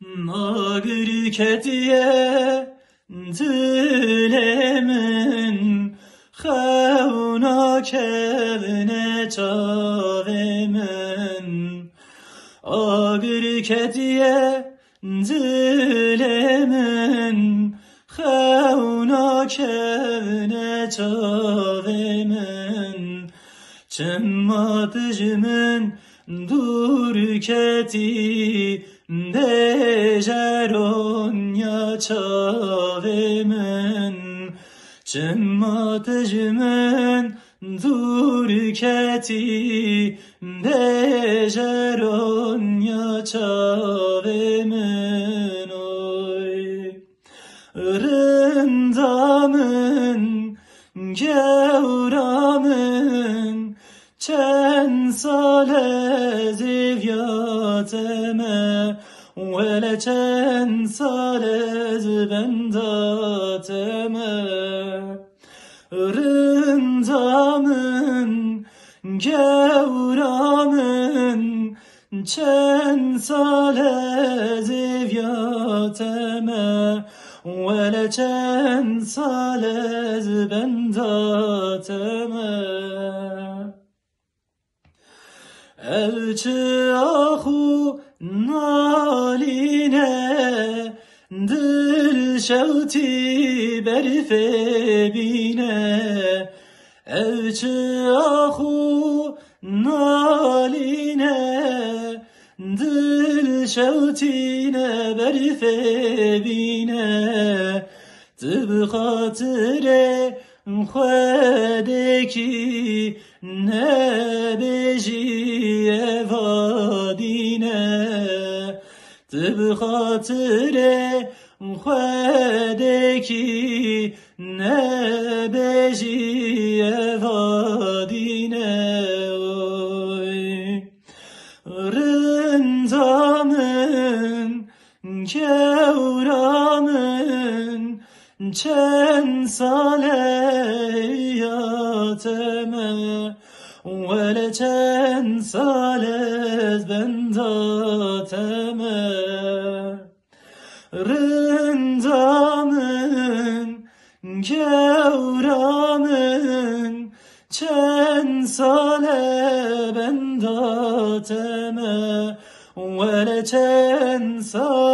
Nagır kediye dilemin Xevna kevne çavemin Agır kediye dilemin Xevna kevne çavemin Çemmadıcımın dur keti dejeron ya çavemin Çemmadıcımın dur keti dejeron ya çavemin oy Rındamın gevramın çen sale zivyateme Vele çen sale zbendateme Rındamın gevramın çen sale zivyateme Vele çen sale zbendateme Elçi ahu naline Dil şevti berife bine Elçi ahu naline Dil şevtine berife bine Tıbı hatire Xwedeki ne bejiye vadine Tıbı hatire Xwedeki ne bejiye vadine oy Rındamın kevramın çen sale yateme Vele çen sale zbendateme Rındamın gevramın çen sale bendateme Vele çen sale